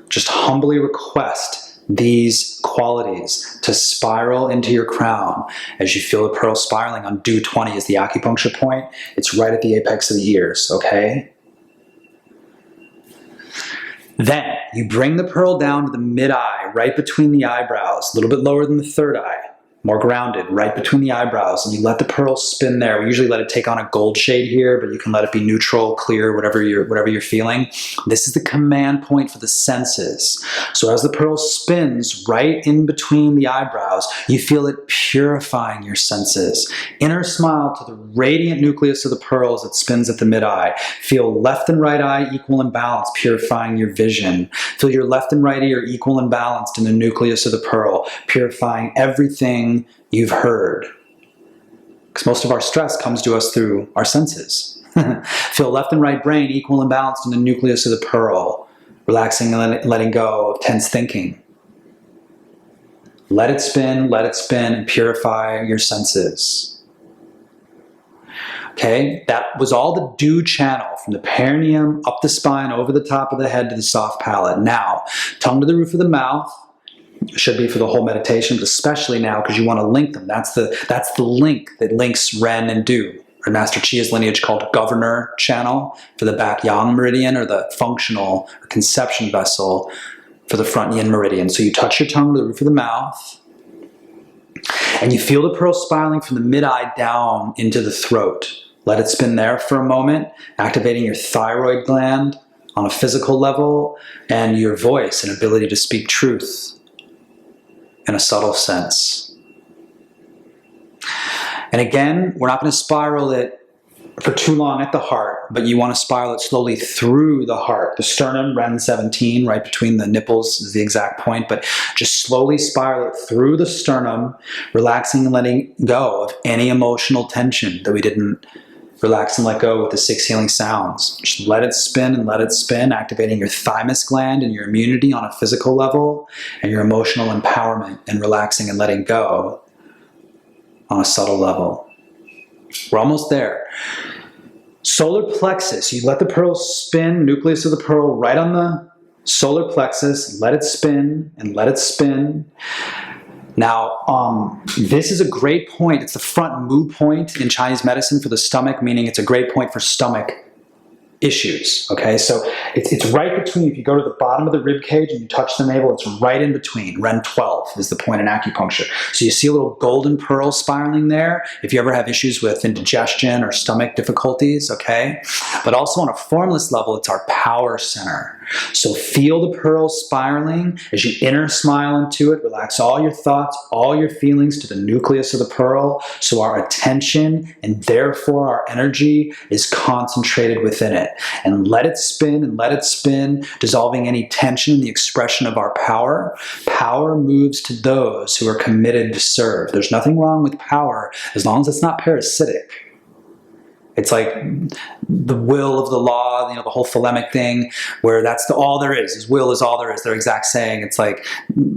Just humbly request these qualities to spiral into your crown. As you feel the pearl spiraling on dew 20 is the acupuncture point. It's right at the apex of the ears, okay? Then you bring the pearl down to the mid-eye, right between the eyebrows, a little bit lower than the third eye, more grounded, right between the eyebrows, and you let the pearl spin there. We usually let it take on a gold shade here, but you can let it be neutral, clear, whatever you're feeling. This is the command point for the senses. So as the pearl spins right in between the eyebrows, you feel it purifying your senses. Inner smile to the radiant nucleus of the pearl as it spins at the mid-eye. Feel left and right eye equal and balanced, purifying your vision. Feel your left and right ear equal and balanced in the nucleus of the pearl, purifying everything you've heard. Because most of our stress comes to us through our senses. Feel left and right brain equal and balanced in the nucleus of the pearl, relaxing and letting go of tense thinking. Let it spin, and purify your senses. Okay, that was all the dew channel from the perineum up the spine, over the top of the head to the soft palate. Now, tongue to the roof of the mouth. Should be for the whole meditation, but especially now because you want to link them. That's the link that links Ren and Du, or Master Chia's lineage called governor channel for the back yang meridian, or the functional or conception vessel for the front yin meridian. So you touch your tongue to the roof of the mouth, and you feel the pearl spiraling from the mid-eye down into the throat. Let it spin there for a moment, activating your thyroid gland on a physical level, and your voice and ability to speak truth in a subtle sense. And again, we're not going to spiral it for too long at the heart, but you want to spiral it slowly through the heart. The sternum, Ren 17, right between the nipples is the exact point, but just slowly spiral it through the sternum, relaxing and letting go of any emotional tension that we didn't relax and let go with the 6 healing sounds. Just let it spin, activating your thymus gland and your immunity on a physical level, and your emotional empowerment and relaxing and letting go on a subtle level. We're almost there. Solar plexus, you let the pearl spin, nucleus of the pearl right on the solar plexus, let it spin and let it spin. Now, this is a great point. It's the front mu point in Chinese medicine for the stomach, meaning it's a great point for stomach issues, okay? So it's right between, if you go to the bottom of the rib cage and you touch the navel, it's right in between. Ren 12 is the point in acupuncture. So you see a little golden pearl spiraling there if you ever have issues with indigestion or stomach difficulties, okay? But also on a formless level, it's our power center. So feel the pearl spiraling as you inner smile into it. Relax all your thoughts, all your feelings to the nucleus of the pearl, so our attention and therefore our energy is concentrated within it. And let it spin, dissolving any tension in the expression of our power. Power moves to those who are committed to serve. There's nothing wrong with power as long as it's not parasitic. It's like the will of the law, the whole Thelemic thing, where that's all there is will is all there is. Their exact saying. It's like,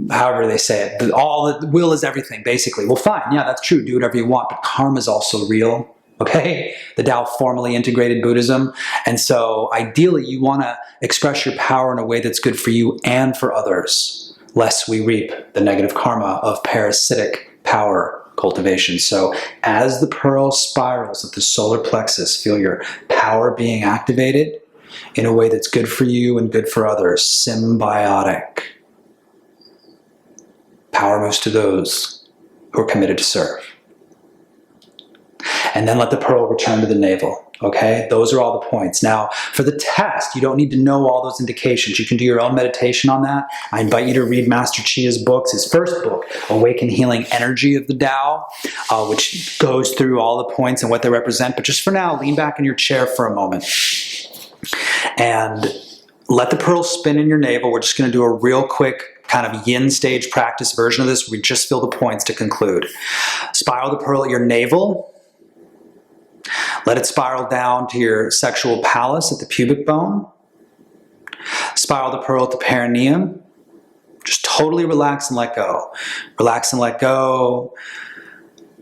however they say it, the will is everything, basically. Well, fine, yeah, that's true. Do whatever you want, but karma is also real. Okay, the Tao formally integrated Buddhism, and so ideally, you want to express your power in a way that's good for you and for others, lest we reap the negative karma of parasitic power cultivation. So as the pearl spirals at the solar plexus, feel your power being activated in a way that's good for you and good for others. Symbiotic. Power moves to those who are committed to serve. And then let the pearl return to the navel. Okay, those are all the points. Now, for the test, you don't need to know all those indications. You can do your own meditation on that. I invite you to read Master Chia's books, his first book, Awaken Healing Energy of the Tao, which goes through all the points and what they represent. But just for now, lean back in your chair for a moment and let the pearl spin in your navel. We're just going to do a real quick kind of yin stage practice version of this. We just feel the points to conclude. Spiral the pearl at your navel. Let it spiral down to your sexual palace at the pubic bone. Spiral the pearl at the perineum. Just totally relax and let go. Relax and let go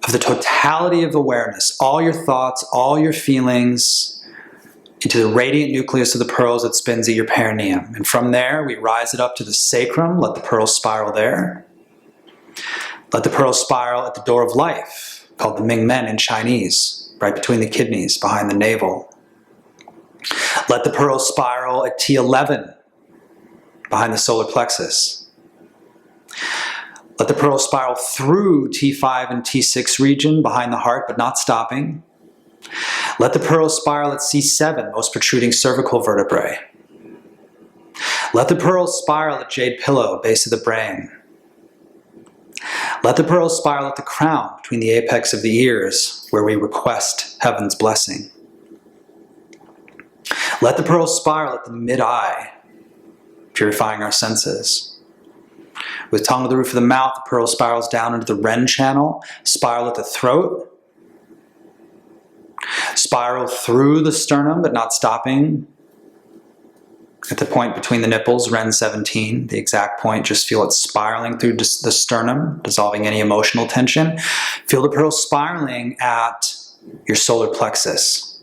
of the totality of awareness, all your thoughts, all your feelings, into the radiant nucleus of the pearls that spins at your perineum. And from there, we rise it up to the sacrum. Let the pearl spiral there. Let the pearl spiral at the door of life, called the Ming Men in Chinese, right between the kidneys, behind the navel. Let the pearl spiral at T11, behind the solar plexus. Let the pearl spiral through T5 and T6 region, behind the heart, but not stopping. Let the pearl spiral at C7, most protruding cervical vertebrae. Let the pearl spiral at jade pillow, base of the brain. Let the pearl spiral at the crown, between the apex of the ears, where we request heaven's blessing. Let the pearl spiral at the mid-eye, purifying our senses. With tongue at the roof of the mouth, the pearl spirals down into the Ren channel, spiral at the throat, spiral through the sternum, but not stopping at the point between the nipples, Ren 17, the exact point. Just feel it spiraling through the sternum, dissolving any emotional tension. Feel the pearl spiraling at your solar plexus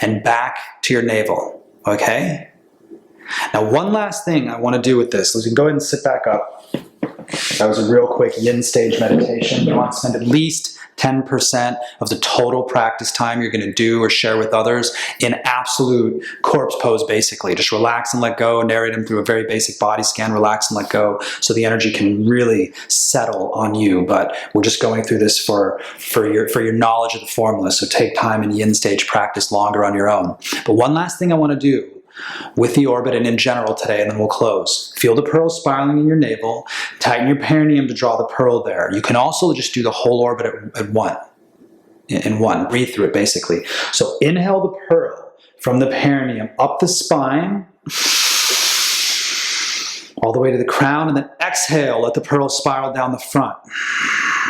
and back to your navel, okay? Now, one last thing I want to do with this. Let's go ahead and sit back up. That was a real quick yin stage meditation. You want to spend at least 10% of the total practice time you're going to do or share with others in absolute corpse pose, basically. Just relax and let go, narrate them through a very basic body scan, relax and let go, so the energy can really settle on you. But we're just going through this for your knowledge of the formula, so take time in yin stage practice longer on your own. But one last thing I want to do with the orbit and in general today, and then we'll close. Feel the pearl spiraling in your navel. Tighten your perineum to draw the pearl there. You can also just do the whole orbit at one. In one. Breathe through it, basically. So inhale the pearl from the perineum up the spine, all the way to the crown, and then exhale, let the pearl spiral down the front.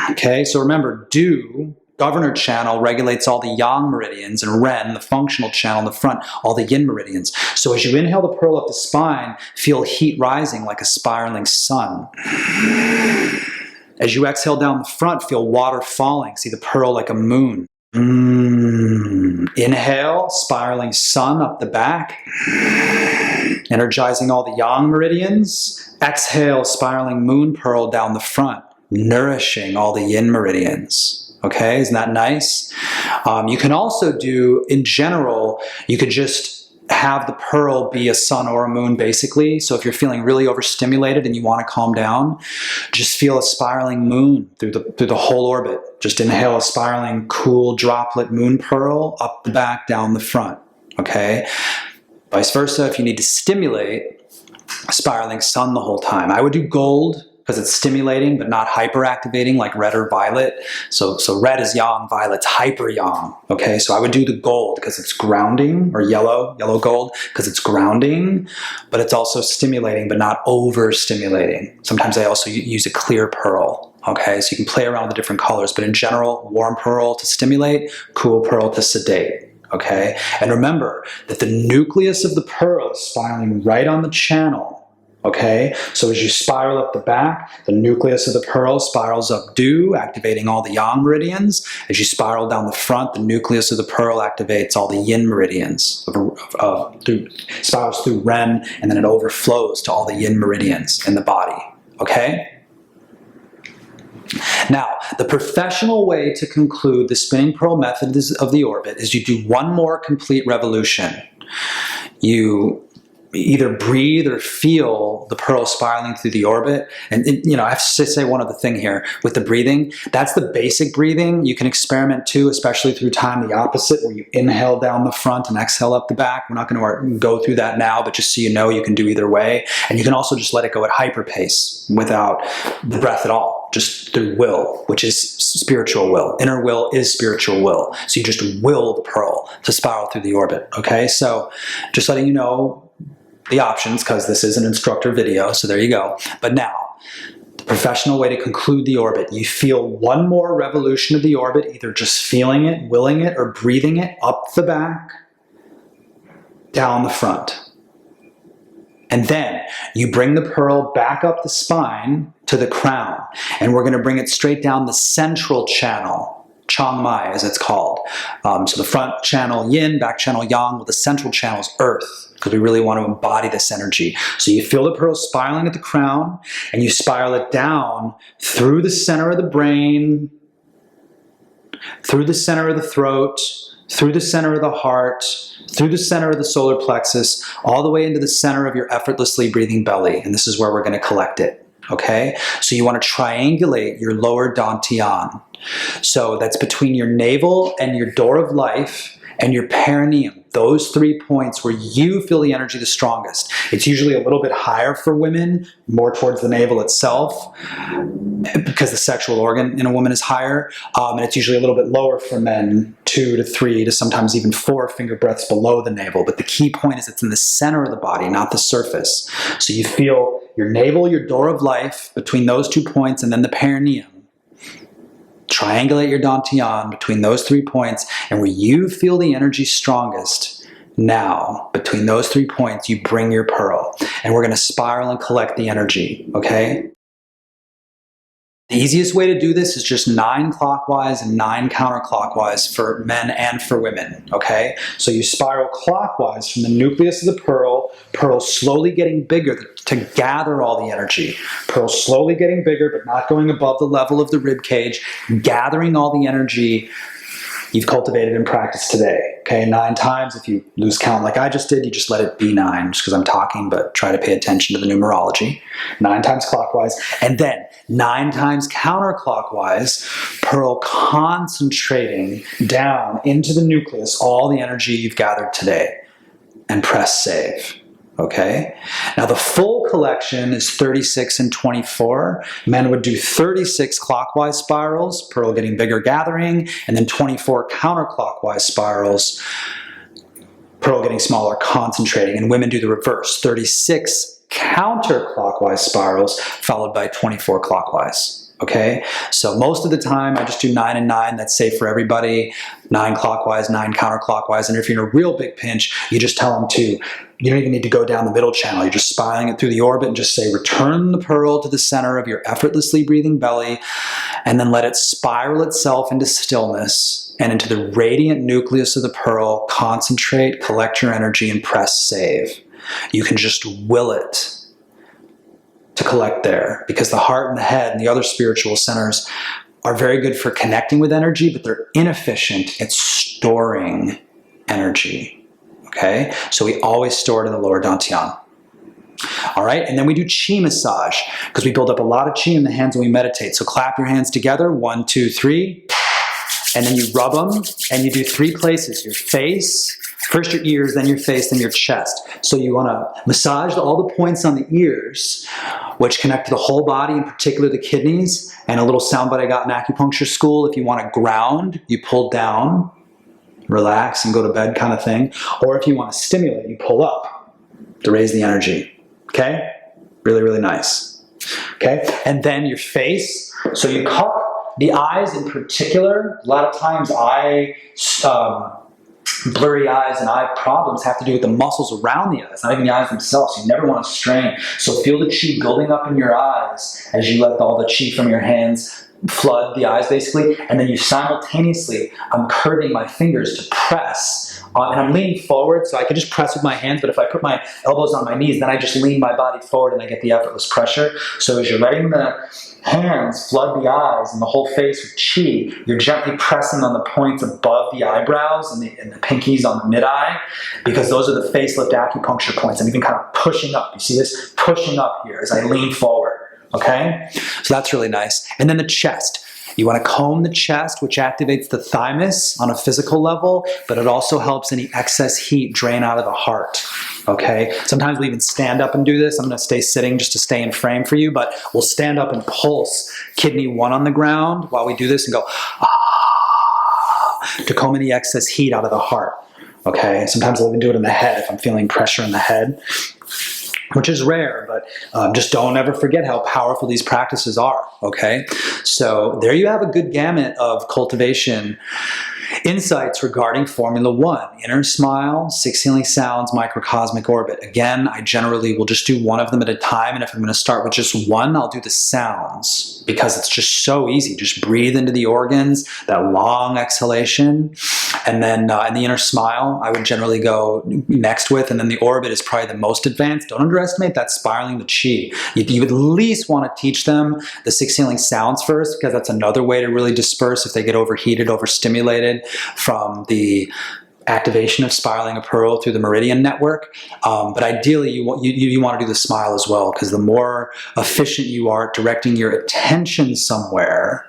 Okay, so remember, do governor channel regulates all the yang meridians, and Ren, the functional channel in the front, all the yin meridians. So as you inhale the pearl up the spine, feel heat rising like a spiraling sun. As you exhale down the front, feel water falling. See the pearl like a moon. Inhale, spiraling sun up the back, energizing all the yang meridians. Exhale, spiraling moon pearl down the front, nourishing all the yin meridians. Okay, isn't that nice? You can also do, in general, you could just have the pearl be a sun or a moon, basically. So if you're feeling really overstimulated and you want to calm down, just feel a spiraling moon through the whole orbit. Just inhale a spiraling, cool droplet moon pearl up the back, down the front. Okay? Vice versa, if you need to stimulate, a spiraling sun the whole time. I would do gold, because it's stimulating but not hyperactivating like red or violet. So red is yang, violet's hyper yang. Okay, so I would do the gold because it's grounding, or yellow gold, because it's grounding, but it's also stimulating but not overstimulating. Sometimes I also use a clear pearl. Okay, so you can play around with the different colors, but in general, warm pearl to stimulate, cool pearl to sedate. Okay, and remember that the nucleus of the pearl is spiraling right on the channel. Okay, so as you spiral up the back, the nucleus of the pearl spirals up due, activating all the yang meridians. As you spiral down the front, the nucleus of the pearl activates all the yin meridians, spirals through Ren, and then it overflows to all the yin meridians in the body. Okay? Now, the professional way to conclude the spinning pearl method of the orbit is you do one more complete revolution. You either breathe or feel the pearl spiraling through the orbit. And I have to say one other thing here with the breathing. That's the basic breathing. You can experiment too, especially through time the opposite, where you inhale down the front and exhale up the back. We're not going to go through that now, but just so you know, you can do either way. And you can also just let it go at hyper pace without the breath at all, just through will, which is spiritual will. Inner will is spiritual will. So you just will the pearl to spiral through the orbit. Okay, so just letting you know the options, because this is an instructor video, so there you go. But now, the professional way to conclude the orbit. You feel one more revolution of the orbit, either just feeling it, willing it, or breathing it up the back, down the front. And then you bring the pearl back up the spine to the crown, and we're going to bring it straight down the central channel, Chang Mai as it's called. So the front channel yin, back channel yang, well, the central channel is earth, because we really want to embody this energy. So you feel the pearl spiraling at the crown, and you spiral it down through the center of the brain, through the center of the throat, through the center of the heart, through the center of the solar plexus, all the way into the center of your effortlessly breathing belly. And this is where we're going to collect it. Okay? So you want to triangulate your lower dantian. So that's between your navel and your door of life and your perineum. Those 3 points where you feel the energy the strongest. It's usually a little bit higher for women, more towards the navel itself, because the sexual organ in a woman is higher. And it's usually a little bit lower for men, 2 to 3 to sometimes even 4 finger breaths below the navel. But the key point is it's in the center of the body, not the surface. So you feel your navel, your door of life, between those 2 points, and then the perineum. Triangulate your dantian between those 3 points, and where you feel the energy strongest, now, between those 3 points, you bring your pearl. And we're going to spiral and collect the energy, okay? The easiest way to do this is just 9 clockwise and 9 counterclockwise for men and for women, okay? So you spiral clockwise from the nucleus of the pearl slowly getting bigger to gather all the energy. Pearl slowly getting bigger, but not going above the level of the rib cage, gathering all the energy you've cultivated in practice today. Okay, 9 times. If you lose count like I just did, you just let it be 9, just because I'm talking, but try to pay attention to the numerology. 9 times clockwise, and then 9 times counterclockwise, pearl concentrating down into the nucleus, all the energy you've gathered today, and press save. Okay, now the full collection is 36 and 24. Men would do 36 clockwise spirals, pearl getting bigger, gathering, and then 24 counterclockwise spirals, pearl getting smaller, concentrating. And women do the reverse, 36 counterclockwise spirals followed by 24 clockwise. Okay, so most of the time I just do 9 and 9. That's safe for everybody. 9 clockwise, 9 counterclockwise. And if you're in a real big pinch, you just tell them to, you don't even need to go down the middle channel. You're just spiraling it through the orbit and just say, return the pearl to the center of your effortlessly breathing belly, and then let it spiral itself into stillness and into the radiant nucleus of the pearl. Concentrate, collect your energy, and press save. You can just will it to collect there, because the heart and the head and the other spiritual centers are very good for connecting with energy, but they're inefficient at storing energy. Okay, so we always store it in the lower dantian. All right, and then we do chi massage, because we build up a lot of chi in the hands when we meditate. So clap your hands together, 1, 2, 3, and then you rub them, and you do 3 places: your face, first your ears, then your face, then your chest. So you want to massage all the points on the ears, which connect to the whole body, in particular the kidneys. And a little soundbite I got in acupuncture school: if you want to ground, you pull down, relax, and go to bed kind of thing. Or if you want to stimulate, you pull up to raise the energy. Okay? Really, really nice. Okay? And then your face. So you cup the eyes in particular. A lot of times blurry eyes and eye problems have to do with the muscles around the eyes, not even the eyes themselves. You never want to strain. So feel the chi building up in your eyes as you let all the chi from your hands flood the eyes, basically. And then you simultaneously, I'm curving my fingers to press And I'm leaning forward, so I can just press with my hands, but if I put my elbows on my knees, then I just lean my body forward and I get the effortless pressure. So as you're letting the hands flood the eyes and the whole face with chi, you're gently pressing on the points above the eyebrows and the pinkies on the mid-eye, because those are the facelift acupuncture points. I'm even kind of pushing up. You see this? Pushing up here as I lean forward, okay? So that's really nice. And then the chest. You want to comb the chest, which activates the thymus on a physical level, but it also helps any excess heat drain out of the heart, okay? Sometimes we even stand up and do this. I'm going to stay sitting just to stay in frame for you, but we'll stand up and pulse kidney 1 on the ground while we do this and go, ah, to comb any excess heat out of the heart, okay? Sometimes I'll even do it in the head if I'm feeling pressure in the head, which is rare, but just don't ever forget how powerful these practices are, okay? So there you have a good gamut of cultivation insights regarding Formula 1, inner smile, 6 healing sounds, microcosmic orbit. Again, I generally will just do one of them at a time, and if I'm going to start with just one, I'll do the sounds, because it's just so easy. Just breathe into the organs, that long exhalation, and then in the inner smile, I would generally go next with, and then the orbit is probably the most advanced. Don't underestimate that spiraling the chi. You at least want to teach them the 6 healing sounds first, because that's another way to really disperse if they get overheated, overstimulated from the activation of spiraling a pearl through the meridian network. But ideally, you want to do the smile as well, because the more efficient you are at directing your attention somewhere,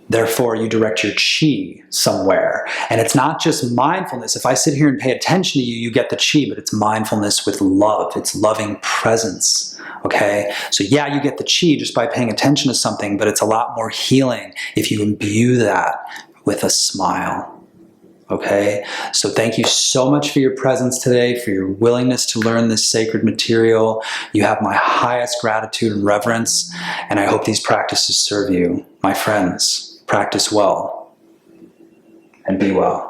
therefore you direct your chi somewhere. And it's not just mindfulness. If I sit here and pay attention to you, you get the chi, but it's mindfulness with love. It's loving presence. Okay? So yeah, you get the chi just by paying attention to something, but it's a lot more healing if you imbue that with a smile. Okay? So thank you so much for your presence today, for your willingness to learn this sacred material. You have my highest gratitude and reverence, and I hope these practices serve you. My friends, practice well and be well.